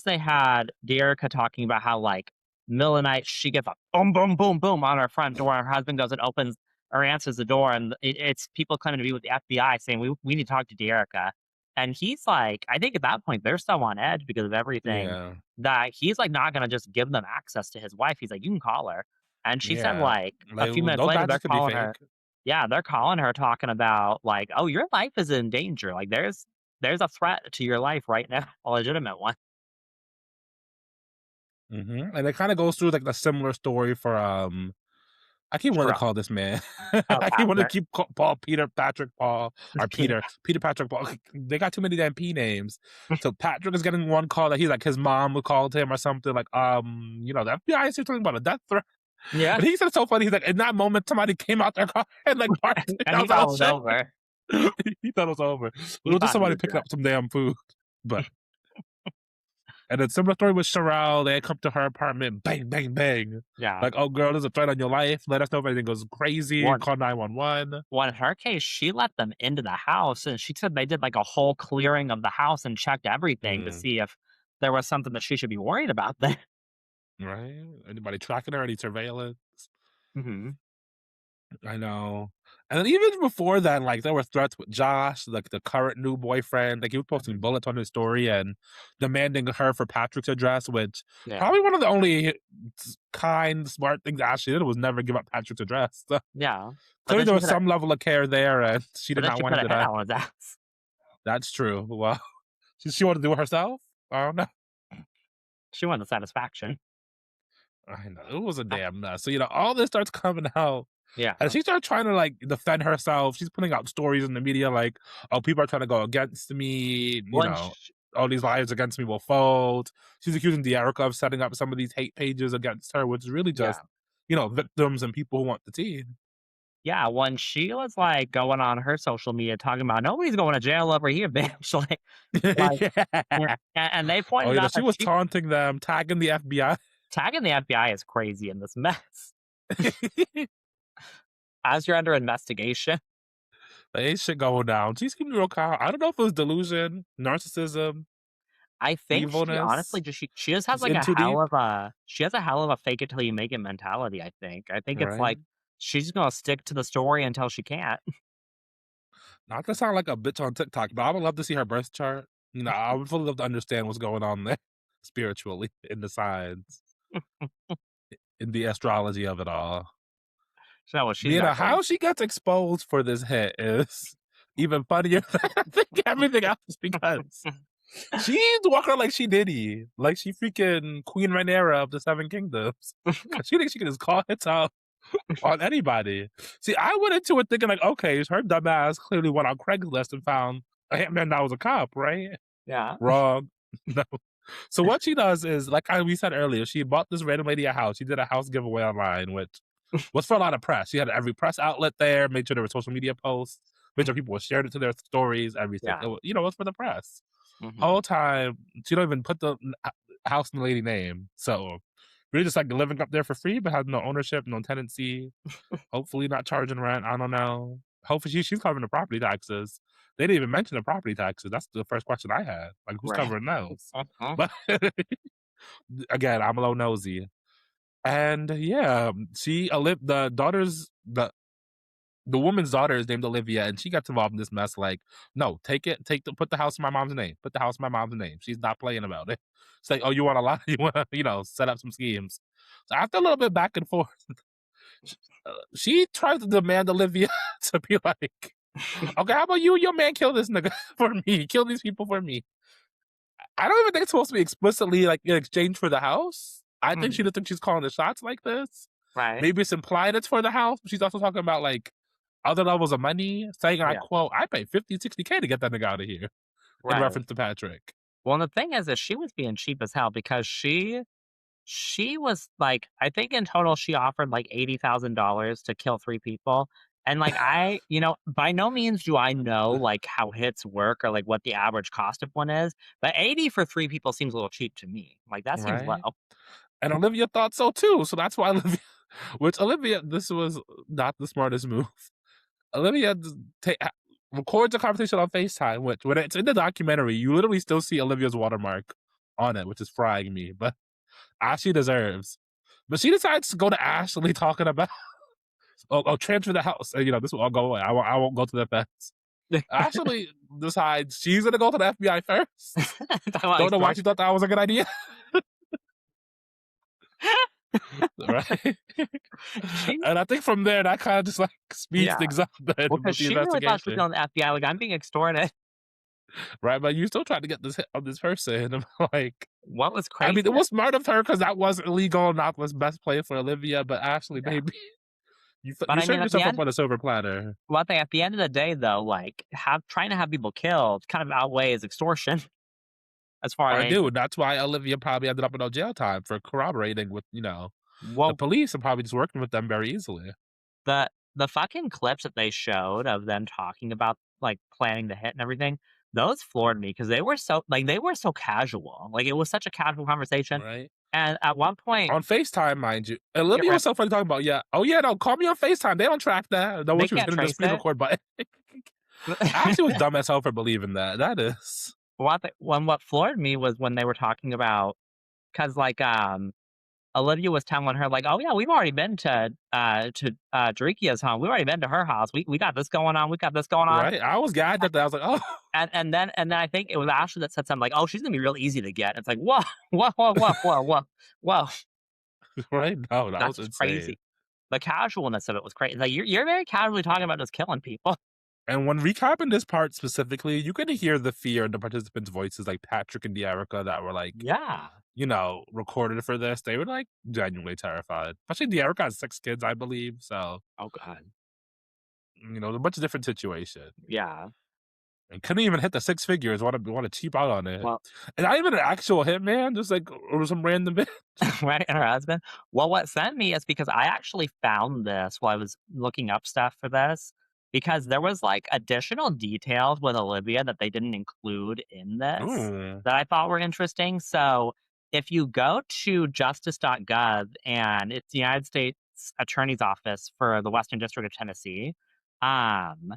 they had Dearica talking about how, like, middle of the night she gets a boom, boom, boom, boom on her front door. Her husband goes and opens or answers the door, and it's people coming to be with the FBI saying, we need to talk to Dearica. And he's like, I think at that point they're so on edge because of everything Yeah. that he's like not gonna just give them access to his wife. He's like, you can call her. And she said, Yeah. like, a Like, few minutes those later, they're badges could be calling her. fake. Yeah, they're calling her talking about, like, "Oh, your life is in danger. Like, there's a threat to your life right now, a legitimate one." And it kinda goes through, like, the similar story for, I keep wanting to Sure. call this man. Oh, I keep wanting to Patrick. keep Paul, Peter, Patrick, Paul, or Peter Peter, Patrick, Paul. They got too many damn P names. So Patrick is getting one call that he's like his mom would call to him or something like, the FBI is here talking about a death threat. Yeah, And he said it's so funny. He's like, in that moment, somebody came out their car and like parked it. and I he was like, thought oh it was shit. over. He thought it was over. It He was just thought he somebody was picking dead. up some damn food. But and then similar story with Sherelle. They come to her apartment, bang, bang, bang. Yeah. Like, oh girl, there's a threat on your life. Let us know if anything goes crazy. One Call 911. one in her case, she let them into the house, and she said they did, like, a whole clearing of the house and checked everything to Mm, see if there was something that she should be worried about there. right? Anybody tracking her? Any surveillance? Mhm. I know. And then even before that, like there were threats with Josh, like the current new boyfriend. Like he was posting bullets on his story and demanding her for Patrick's address, which Yeah. probably one of the only kind, smart things Ashley did was never give up Patrick's address. So Yeah. But clearly then there she was put a some level of care there, and she but did then not she want put him a to hit die. on his ass. That's true. Well, she wanted to do it herself. I don't know. She wanted the satisfaction. I know it was a I damn mess. So all this starts coming out. Yeah. And she started trying to like defend herself. She's putting out stories in the media like, "Oh, people are trying to go against me. One All these lives against me will fold." She's accusing Dearica of setting up some of these hate pages against her, which is really just, Yeah. victims and people who want the tea. Yeah, when she was, like, going on her social media talking about, "Nobody's going to jail over here, bitch," like, Yeah. and they Oh, pointed out she that was she taunting them, tagging the FBI. tagging the FBI is crazy in this mess. As you're under investigation, Ain't shit going down. She seemed real calm. I don't know if it was delusion, narcissism, I think she honestly evilness, just she just has, just like, in too deep, she has a hell of a fake it till you make it mentality, I think. I think it's right? like, she's just gonna stick to the story until she can't. Not to sound like a bitch on TikTok, but I would love to see her birth chart. I would really love to understand what's going on there spiritually in the signs, in the astrology of it all. So, well, she's not going How she gets exposed for this hit is even funnier than I think everything else because she's walking like she Diddy, like she freaking Queen Rhaenyra of the Seven Kingdoms. 'Cause she thinks she can just call hits out on anybody. See, I went into it thinking like, okay, her dumbass clearly went on Craigslist and found a hitman that was a cop, right? Yeah. Wrong. No. So what she does is, like we said earlier, she bought this random lady a house. She did a house giveaway online, which was for a lot of press. She had every press outlet there, made sure there were social media posts, made sure people were sharing it to their stories, everything. Yeah. It was for the press. Mhm. Whole time, she don't even put the house in the lady name. So really just like living up there for free, but has no ownership, no tenancy. Hopefully not charging rent. I don't know. Hopefully she's covering the property taxes. They didn't even mention the property taxes. That's the first question I had. Like, who's Right. covering those? Uh-huh. But again, I'm a little nosy. And yeah, she the woman's daughter is named Olivia, and she got involved in this mess. Like, no, put the house in my mom's name. Put the house in my mom's name. She's not playing about it. It's like, oh, you want a lot? You want to, set up some schemes. So after a little bit back and forth, she tried to demand Olivia to be like, okay, how about you and your man kill this nigga for me? Kill these people for me. I don't even think it's supposed to be explicitly like in exchange for the house. I think she Mhm. doesn't think she's calling the shots like this. Right. Maybe it's implied it's for the house, but she's also talking about like other levels of money, saying, I Yeah. quote, I paid 50, 60K to get that nigga out of here in Right. reference to Patrick. Well, the thing is that she was being cheap as hell because she was like, I think in total she offered like $80,000 to kill 3 people, And, like, I you know, by no means do I know, like, how hits work or, like, what the average cost of one is, but 80 for 3 people seems a little cheap to me. Like, that seems low. Right? And Olivia thought so too, so that's why Olivia which Olivia this was not the smartest move. Olivia records a conversation on FaceTime, which when it's in the documentary, you literally still see Olivia's watermark on it, which is frying me, but Ashley deserves. But she decides to go to Ashley talking about, oh, transfer the house. And, this will all go away. I won't go to the fence. Ashley decides she's going to go to the FBI first. Don't know why she thought that was a good idea. Right? And I think from there, that kind of just like speeds Yeah. things up then Well, with 'cause the she really thought she was investigation. going to the FBI, like, "I'm being extorted." Right? But you still trying to get this hit on this person. I'm like, What was I crazy mean, it was smart of her because that was illegal, not was best play for Olivia, but Ashley, yeah. maybe But you I mean, served yourself up on a silver platter. at the end of the day, though, like, trying to have people killed kind of outweighs extortion as far as I do. anything. And that's why Olivia probably ended up in no jail time for corroborating with, the Well, police and probably just working with them very easily. the fucking clips that they showed of them talking about, like, planning the hit and everything, those floored me because they were so casual. Like, it was such a casual conversation, Right? and at one point On FaceTime, mind you. yeah, Olivia right, was so funny talking about, yeah, oh yeah, no, call me on FaceTime. They don't track that. No, when they she was can't hitting the trace screen it. record button. Ashley was dumb as hell for believing that. That is. What floored me was when they were talking about, because like, Olivia was telling her like, "Oh, yeah, we've already been to Darikia's home. We've already been to her house. We got this going on. We got this going on." Right? I was gagged at that. I was like, oh, And then I think it was Ashley that said something like, "Oh, she's gonna be real easy to get." It's like, "Whoa, whoa, whoa, whoa, whoa, whoa, whoa." right? No, that That's was just insane. crazy. The casualness of it was crazy. Like, you're very casually talking about just killing people. And when recapping this part specifically, you could hear the fear in the participants' voices, like Patrick and Dearica, that were like, Yeah. recorded for this. They were like genuinely terrified. Especially Dearica has 6 kids, I believe. So, Oh god. a bunch of different situation. Yeah. And couldn't even hit the 6 figures. Want to cheap out on it. Well, And not even an actual hitman, just like or some random bitch. right, and her husband. Well, what sent me is because I actually found this while I was looking up stuff for this, because there was, like, additional details with Olivia that they didn't include in this Ooh. that I thought were interesting. So, if you go to justice.gov, and it's the United States Attorney's Office for the Western District of Tennessee, um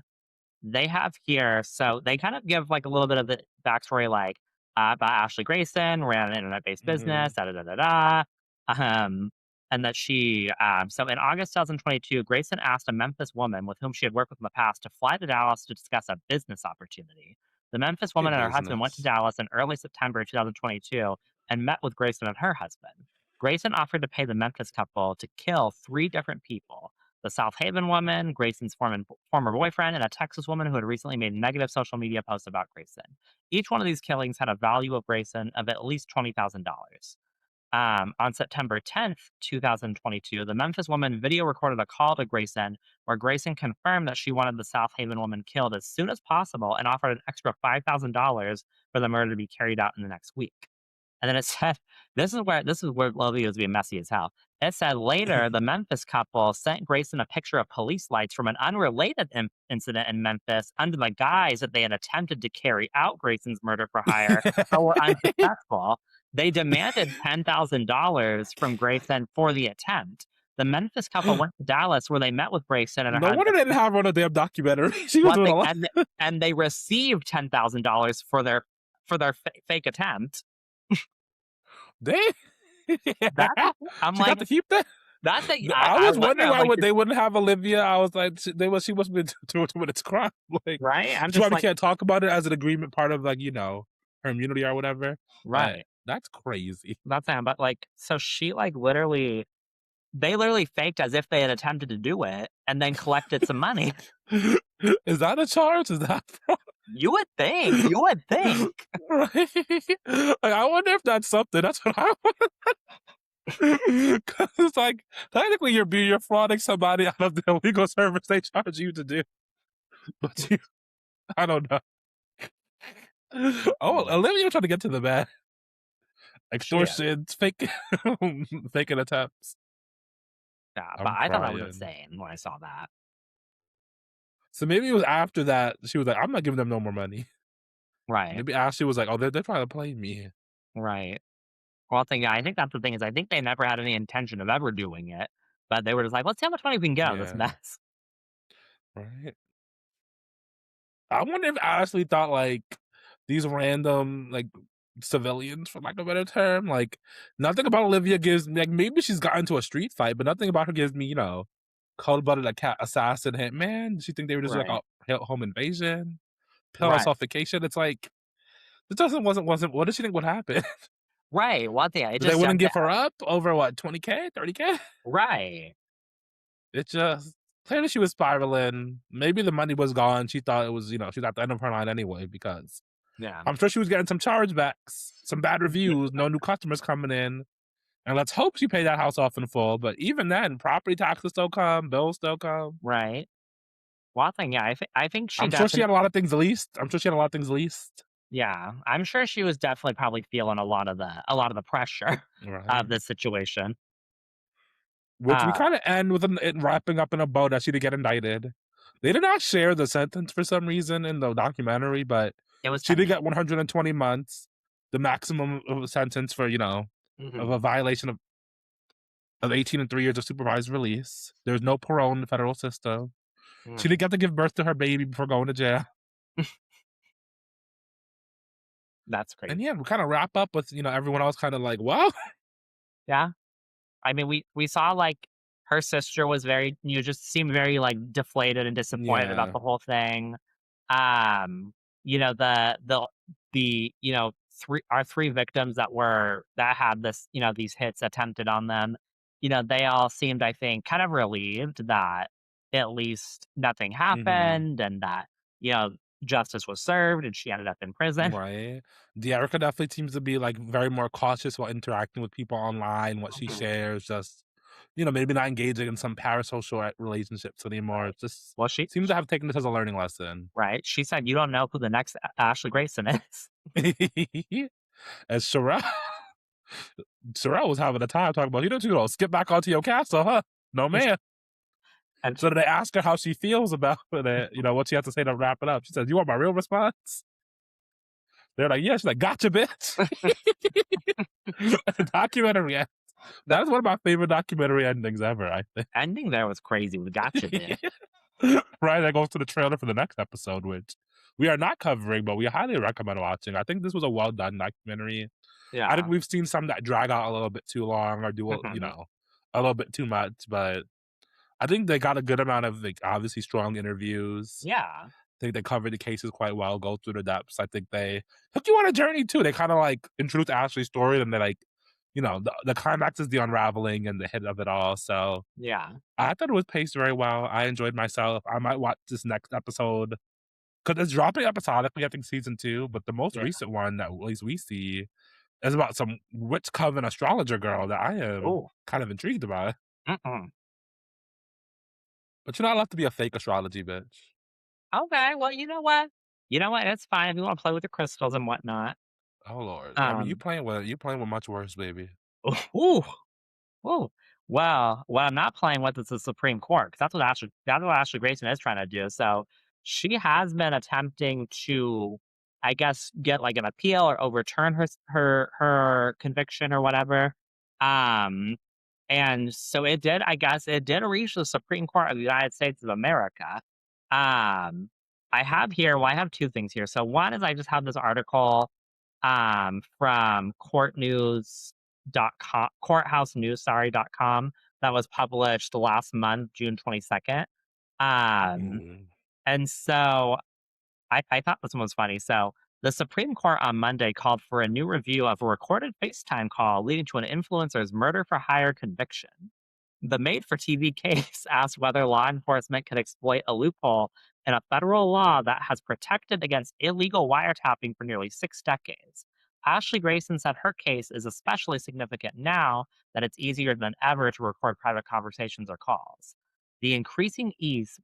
they have here, so they kind of give, like, a little bit of the backstory, like, about Ashley Grayson, ran an internet-based business, Mhm. da da da da da. Um, and that so in August 2022, Grayson asked a Memphis woman with whom she had worked with in the past to fly to Dallas to discuss a business opportunity. The Memphis Okay, woman and her husband went to business. Dallas in early September 2022 and met with Grayson and her husband. Grayson offered to pay the Memphis couple to kill 3 different people: the South Haven woman, Grayson's former boyfriend, and a Texas woman who had recently made negative social media posts about Grayson. Each one of these killings had a value of Grayson of at least $20,000. On September 10th, 2022, the Memphis woman video recorded a call to Grayson where Grayson confirmed that she wanted the South Haven woman killed as soon as possible and offered an extra $5,000 for the murder to be carried out in the next week. And then it said, this is where Lovey was being messy as hell. It said later the Memphis couple sent Grayson a picture of police lights from an unrelated incident in Memphis under the guise that they had attempted to carry out Grayson's murder for hire, but were unsuccessful. They demanded $10,000 from Grayson for the attempt. The Memphis couple went to Dallas where they met with Grayson and her No wonder husband. they didn't have her on a damn documentary. She was What doing they a lot. and they received $10,000 for their fake attempt. They That I'm she got like, to keep that? that's a I I was wonder, wondering I'm why like, they wouldn't have Olivia. I was like, she must be doing too much crime. Like, right? I'm which is why just we like, can't talk about it as an agreement part of, like, her immunity or whatever. But right. that's crazy. That's it, but, like, so she, like, literally they literally faked as if they had attempted to do it and then collected some money. Is that a charge? Is that You would think, you would think. right? Like, I wonder if that's something. That's what I want. Because it's like technically you're frauding somebody out of the legal service they charge you to do, but I don't know. Oh, Olivia trying to get to the bad Shit. extortions, fake, faking attempts. Yeah, but I'm I thought that was crying. insane when I saw that. So maybe it was after that she was like, "I'm not giving them no more money." Right. Maybe Ashley was like, "Oh, they're trying to play me." Right. Well, I think that's the thing is I think they never had any intention of ever doing it, but they were just like, "Let's see how much money we can get out of this Yeah, mess." right. I wonder if Ashley thought, like, these random, like, civilians, for lack of a better term, like, nothing about Olivia gives me like, maybe she's got into a street fight, but nothing about her gives me, cold-blooded, like, cat assassin, hitman. Does she think they were just like Right. a home invasion, pill Right. suffocation? It's like, this doesn't wasn't what does she think would happen? Right. One thing, it That they just wouldn't jumped give her out. up over what, 20K, 30K? Right. It just clearly she was spiraling. Maybe the money was gone. She thought it was, she's at the end of her line anyway because Yeah. I'm sure she was getting some chargebacks, some bad reviews, no new customers coming in. And let's hope she paid that house off in full. But even then, property taxes still come, bills still come. Right. One thing, yeah, I think she I'm sure she definitely. had a lot of things leased. I'm sure she had a lot of things leased. Yeah, I'm sure she was definitely probably feeling a lot of the pressure of Right. this situation. Which we Uh, kind of end with it wrapping up in a bow that she did get indicted. They did not share the sentence for some reason in the documentary, but it was she 10 did days. get 120 months, the maximum of a sentence for, of Mhm. a violation of 18 and 3 years of supervised release. There's no parole in the federal system. She Mm. didn't get to give birth to her baby before going to jail. That's And crazy. yeah, we kind of wrap up with, everyone else kind of like, well, Yeah. I mean, we saw, like, her sister was very just seemed very, like, deflated and disappointed about yeah. the whole thing. Um, the 3 victims that had these hits attempted on them, they all seemed, I think, kind of relieved that at least nothing Hmm. happened and that, you know, justice was served and she ended up in prison. Right. Dearica definitely seems to be like very more cautious while interacting with people online, what she Mhm. shares, just, maybe not engaging in some parasocial relationships anymore. Right. It just Well, seems to have taken this as a learning lesson. right? She said, "You don't know who the next Ashley Grayson is." As Sherelle was having a time talking about, skip back onto your castle, huh? No, man. And So did they ask her how she feels about it, what she has to say to wrap it up? She says, "You want my real response?" They're like, "Yeah." She's like, "Gotcha, bitch." The documentary ends. the That's one of my favorite documentary endings ever, I think. ending there was crazy with Gotcha Bitch. Right, that goes to the trailer for the next episode, which we are not covering, but we highly recommend watching. I think this was a well done documentary. I think Yeah. we've seen some that drag out a little bit too long or do, Mhm. a little bit too much, but I think they got a good amount of, like, obviously strong interviews. Yeah. I think they covered the cases quite well, go through the depths. I think they took you on a journey too. They kinda, like, introduced Ashley's story, and they, like, the climax is the unraveling and the hit of it all, so Yeah. I thought it was paced very well. I enjoyed myself. I might watch this next episode because it's dropping episodically, I think season 2, but the most Yeah. recent one that at least we see is about some witch coven astrologer girl that I am Oh. kind of intrigued by. Mm-mm. But you're not allowed to be a fake astrology bitch. Okay, well, you know what? You know what? It's fine if you wanna play with the crystals and whatnot. Oh lord. I mean, Um, you playing with much worse, baby. ooh, ooh. Well, what I'm not playing with is the Supreme Court, 'cause that's what Ashley Grayson is trying to do, so she has been attempting to, I guess, get, like, an appeal or overturn her conviction or whatever. Um And so it did reach the Supreme Court of the United States of America. Um, I have 2 things here. So one is I just have this article, from courthousenews.com that was published last month, June 22nd. Um, Mm. and so I thought this one was funny. So, the Supreme Court on Monday called for a new review of a recorded FaceTime call leading to an influencer's murder for hire conviction. The made for TV case asked whether law enforcement could exploit a loophole in a federal law that has protected against illegal wiretapping for nearly 6 decades. Ashley Grayson said her case is especially significant now that it's easier than ever to record private conversations or calls. The increasing ease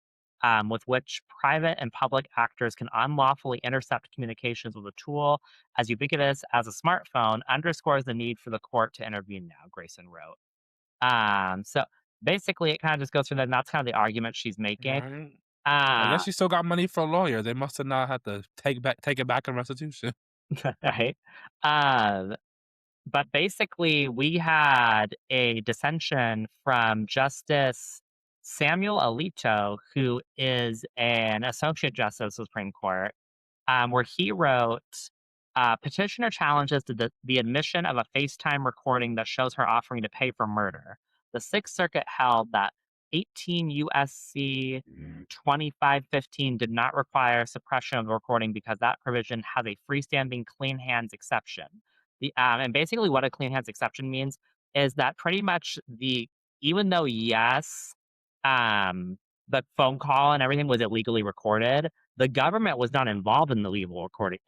with which private and public actors can unlawfully intercept communications with a tool as ubiquitous as a smartphone underscores the need for the court to intervene now, Grayson wrote. So basically, it kind of just goes through that, and that's kind of the argument she's making. Right? I Uh, guess she still got money for a lawyer. They must have not had to take it back in restitution. right? Um, but basically, we had a dissension from Justice Samuel Alito, who is an associate justice of the Supreme Court, where he wrote, petitioner challenges the admission of a FaceTime recording that shows her offering to pay for murder. The Sixth Circuit held that 18 USC 2515 did not require suppression of the recording because that provision has a freestanding clean hands exception. And basically, what a clean hands exception means is that pretty much even though, yes, um, the phone call and everything was illegally recorded, the government was not involved in the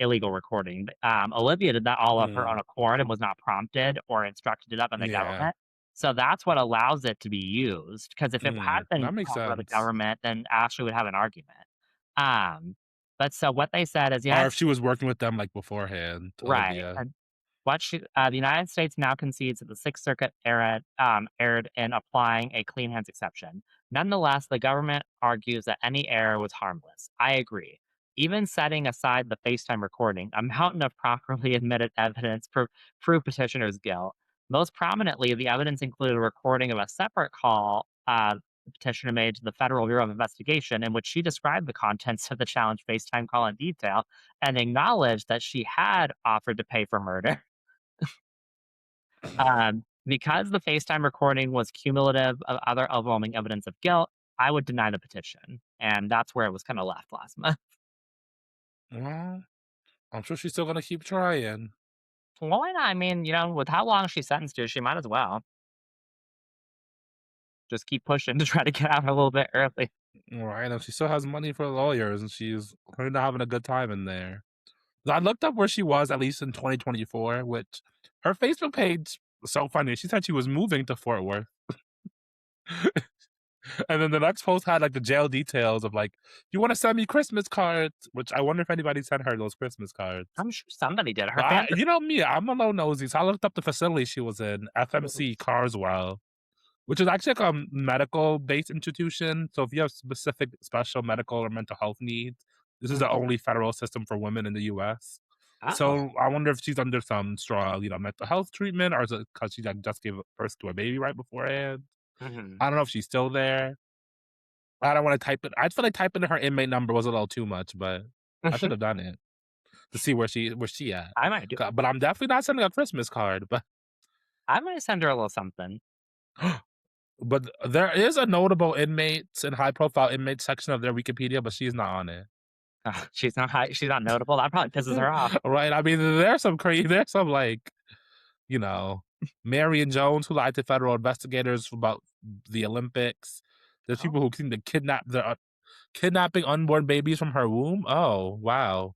illegal recording. Olivia did that all of her own Mm, accord and was not prompted or instructed to do that by the yeah. government. So that's what allows it to be used. Because if it had been That makes called by the sense. government, then Ashley would have an argument. Um, but so what they said is, Or yes, if she was working with them, like, beforehand, right. Olivia. The United States now concedes that the Sixth Circuit erred in applying a clean hands exception. Nonetheless, the government argues that any error was harmless. I agree. Even setting aside the FaceTime recording, a mountain of properly admitted evidence proved petitioner's guilt. Most prominently, the evidence included a recording of a separate call the petitioner made to the Federal Bureau of Investigation, in which she described the contents of the challenge FaceTime call in detail and acknowledged that she had offered to pay for murder. Because the FaceTime recording was cumulative of other overwhelming evidence of guilt, I would deny the petition, and that's where it was kinda left last month. Well, I'm sure she's still gonna keep trying. Well, why not? I mean, with how long she's sentenced to, she might as well just keep pushing to try to get out a little bit early. Right, and she still has money for lawyers, and she's kinda having a good time in there. I looked up where she was at least in 2024, which her Facebook page was so funny. She said she was moving to Fort Worth. And then the next post had, like, the jail details of, like, "You wanna send me Christmas cards?" Which I wonder if anybody sent her those Christmas cards. I'm sure somebody did. Her But fans you know me, I'm a little nosy, so I looked up the facility she was in, FMC Carswell, which is actually like a medical-based institution. So if you have specific special medical or mental health needs, this is the Mhm. only federal system for women in the US. Oh. So I wonder if she's under some strong, mental health treatment, or is it because she like just gave birth to a baby right beforehand? Mhm. I don't know if she's still there. I don't want to type it. I feel like typing in her inmate number was a little too much, but I should Mhm. have done it to see where she at. I might do But I'm definitely not sending a Christmas card. But I might send her a little something. but there is a notable inmates and high profile inmates section of their Wikipedia, but she's not on it. She's not notable, that probably pisses her off. Right? I mean, there's some crazy. There's some like you know Marion Jones who lied to federal investigators about the Olympics. There's Oh, people who seem to kidnapping unborn babies from her womb. Oh wow.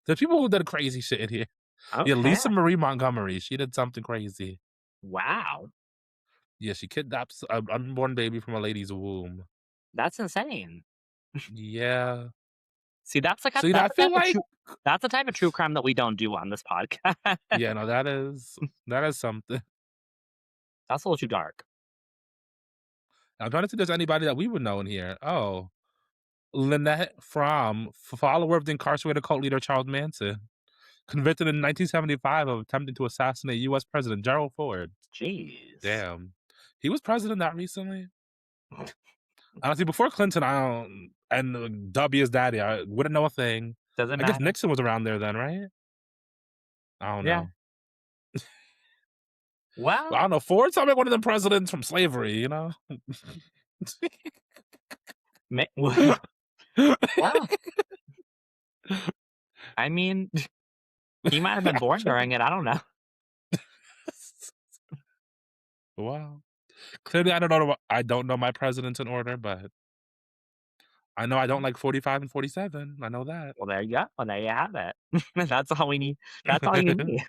There's people who did crazy shit in here. Yeah, okay. Lisa Marie Montgomery, she did something crazy. Wow. Yeah, she kidnaps an unborn baby from a lady's womb. That's insane. Yeah. See, that's like a So, I feel like that's the type of true crime that we don't do on this podcast. yeah, no, that is something. That's a little too dark. I'm trying to see if there's anybody that we would know in here. Oh, Lynette Fromm, follower of the incarcerated cult leader Charles Manson, convicted in 1975 of attempting to assassinate U.S. President Gerald Ford. Jeez. Damn. He was president that recently? Honestly, before Clinton, I don't and W is daddy, I wouldn't know a thing. Doesn't I guess matter. Nixon was around there then, right? I don't Yeah. know. I Well, don't know. Ford sounded like one of them presidents from slavery? well, I mean, he might have been born during it. I don't know. Wow. Clearly, I don't know my presidents in order, but I know I don't like 45 and 47. I know that. Well, there you go. Well, there you have it. That's all we need. That's all you need.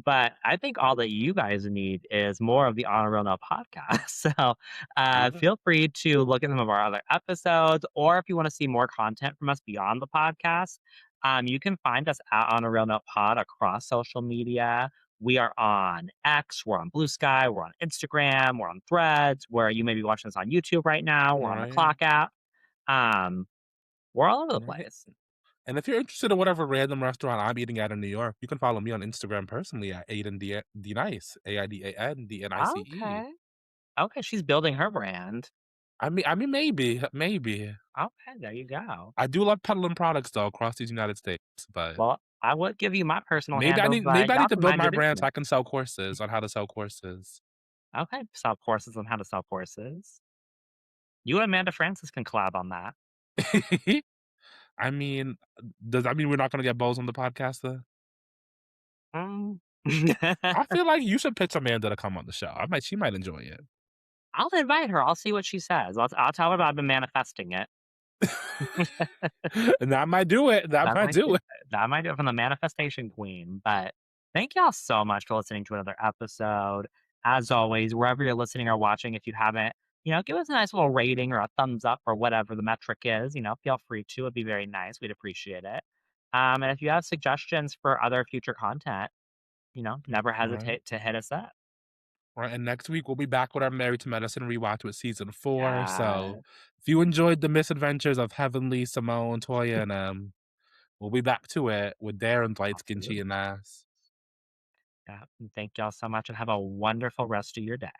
But I think all that you guys need is more of the On a Real Note podcast. So Yeah. feel free to look at some of our other episodes, or if you want to see more content from us beyond the podcast, you can find us at On a Real Note Pod across social media. We are on X, we're on Blue Sky, we're on Instagram, we're on Threads, where you may be watching this on YouTube right now, we're on the Right, Clock app. Um, we're all over the right. place. And if you're interested in whatever random restaurant I'm eating at in New York, you can follow me on Instagram personally at Aiden D Nice, AIDANDNICE. Okay. Okay, she's building her brand. I mean, maybe. Okay, there you go. I do love peddling products though across these United States, but Well, I would give you my personal maybe I handle, need but maybe I y'all need to can build mind my your brand so business. I can sell courses on how to sell courses. Okay, sell courses on how to sell courses. You and Amanda Francis can collab on that. I mean, does that mean we're not gonna get Bose on the podcast then? Mm. I feel like you should pitch Amanda to come on the show. She might enjoy it. I'll invite her. I'll see what she says. I'll tell her that I've been manifesting it. And that might do it. That That might might do do it. it. That might do it from the manifestation queen. But thank y'all so much for listening to another episode. As always, wherever you're listening or watching, if you haven't, give us a nice little rating or a thumbs up or whatever the metric is. Feel free to. It'd be very nice. We'd appreciate it. And if you have suggestions for other future content, never Right. hesitate to hit us up. Right. And next week we'll be back with our Married to Medicine rewatch with season 4. So Yeah. if you enjoyed the misadventures of Heavenly, Simone, Toya, and we'll be back to it with Darren's light skin Absolutely. cheating ass. Yeah. And thank y'all so much and have a wonderful rest of your day.